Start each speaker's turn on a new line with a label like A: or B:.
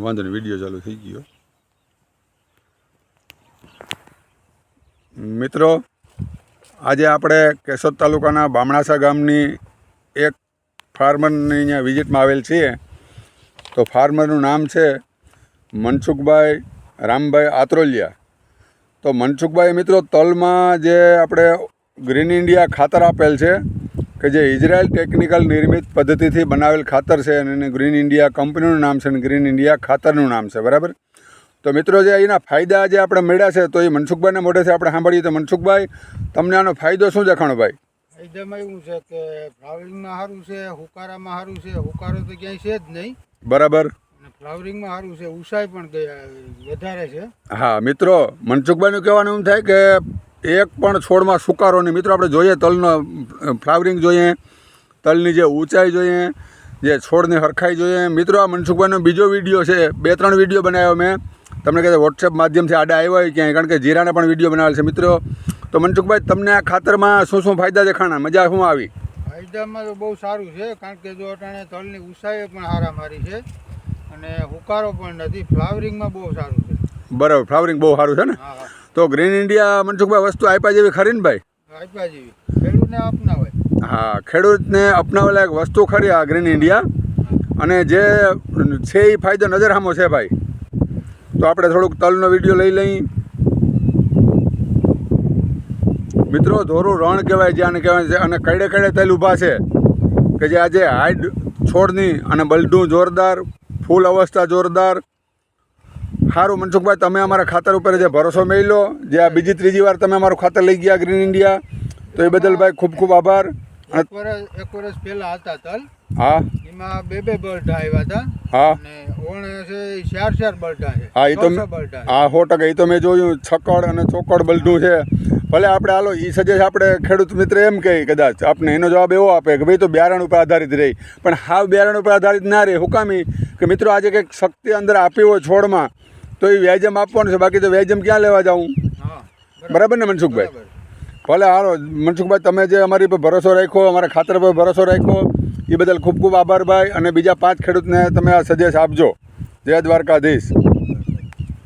A: વાંધો નહીં, વિડીયો ચાલુ થઈ ગયો. મિત્રો, આજે આપણે કેશોદ તાલુકાના બામણાસા ગામની એક ફાર્મરની અહીંયા વિઝિટમાં આવેલ છીએ. તો ફાર્મરનું નામ છે મનસુખભાઈ રામભાઈ આત્રોલિયા. તો મનસુખભાઈ મિત્રો તલમાં જે આપણે ગ્રીન ઇન્ડિયા ખાતર આપેલ છે કે જે ઇઝરાયલ ટેકનિકલ નિર્મિત પદ્ધતિથી બનાવેલ ખાતર છે અને ગ્રીન ઇન્ડિયા કંપનીનું નામ છે અને ગ્રીન ઇન્ડિયા ખાતરનું નામ છે, બરાબર. તો મિત્રો જે એના ફાયદા જે આપણે મળ્યા છે તો એ મનસુખભાઈના મોઢેથી આપણે સાંભળીએ. તો મનસુખભાઈ, તમને આનો ફાયદો શું દેખાણો ભાઈ?
B: ફાયદામાં એવું છે કે ફ્લાવરિંગમાં સારું છે, હુકારામાં સારું છે. હુકારો તો ક્યાંય છે જ નહીં,
A: બરાબર.
B: અને ફ્લાવરિંગમાં સારું છે, ઉસાઈ પણ વધારે છે.
A: હા મિત્રો, મનસુખભાઈનું કહેવાનું એમ થાય કે એક પણ છોડમાં સુકારો નહીં. મિત્રો આપણે જોઈએ તલનો ફ્લાવરિંગ જોઈએ, તલની જે ઊંચાઈ જોઈએ, જે છોડની હરખાઈ જોઈએ. મિત્રો આ મનસુખભાઈનો બીજો વિડીયો છે, 2-3 વિડીયો બનાવ્યો મેં. તમને કહેતા વોટ્સએપ માધ્યમથી આડા આવ્યા હોય ક્યાંય, કારણ કે જીરાના પણ વિડીયો બનાવેલ છે. મિત્રો તો મનસુખભાઈ, તમને આ ખાતરમાં શું શું ફાયદા દેખાણા, મજા શું આવી?
B: ફાયદામાં તો બહુ સારું છે, કારણ કે જો અટાણે તલની ઊંચાઈ પણ હારામારી છે અને હુકારો પણ નથી. ફ્લાવરિંગમાં બહુ સારું છે.
A: બરાબર, ફ્લાવરિંગ બહુ સારું છે ને. તો ગ્રીન ઇન્ડિયા મનસુખભાઈ વસ્તુ આપ્યા જેવી ખરી ને ભાઈ?
B: આપ્યા જેવી, ખેડૂતને અપનાવાય.
A: હા, ખેડૂતને અપનાવેલા એક વસ્તુ ખરી આ ગ્રીન ઇન્ડિયા. અને જે છે એ ફાયદો નજર સામો છે ભાઈ. તો આપણે થોડુંક તલનો વિડીયો લઈ લઈએ. મિત્રો ધોરું રણ કહેવાય છે આને, કહેવાય છે. અને કડે કડે તલ ઊભા છે કે જે આજે હાઈડ છોડની અને બલડું જોરદાર, ફૂલ અવસ્થા જોરદાર. સારું મનસુખભાઈ, તમે અમારા ખાતર ઉપર જે ભરોસો મેળ્યો, જે આ બીજી ત્રીજી વાર તમે અમારું ખાતર લઈ ગયા ગ્રીન ઇન્ડિયા, તો એ બદલ ભાઈ ખૂબ ખૂબ આભાર.
B: એક વર્ષ પહેલા હતા તલ,
A: હા,
B: એમાં 2 બળટા આવ્યા હતા.
A: હા,
B: અને ઓણ છે 4 બળટા છે.
A: હા, એ તો
B: બળટા,
A: હા 100%. એ તો મેં જોયું, છકડ અને ચોકડ બલડું છે. ભલે આપણે હાલો એ સજેશ આપણે ખેડૂત મિત્ર એમ કહે કદાચ આપણે એનો જવાબ એવો આપે કે ભાઈ તો બિયારણ ઉપર આધારિત રહી, પણ હાવ બિયારણ ઉપર આધારિત ના રહે. હુકામી કે મિત્રો આજે કંઈક શક્તિ અંદર આપી હોય છોડમાં તો એ વ્યાજમ આપવાનું છે, બાકી તો વ્યાજમ ક્યાં લેવા જાઉં? બરાબર ને મનસુખભાઈ? ભલે હાલો મનસુખભાઈ, તમે જે અમારી પર ભરોસો રાખ્યો, અમારા ખાતર પર ભરોસો રાખ્યો, એ બદલ ખૂબ ખૂબ આભાર ભાઈ. અને બીજા 5 ખેડૂતને તમે આ સજેશ આપજો. જય દ્વારકાધીશ.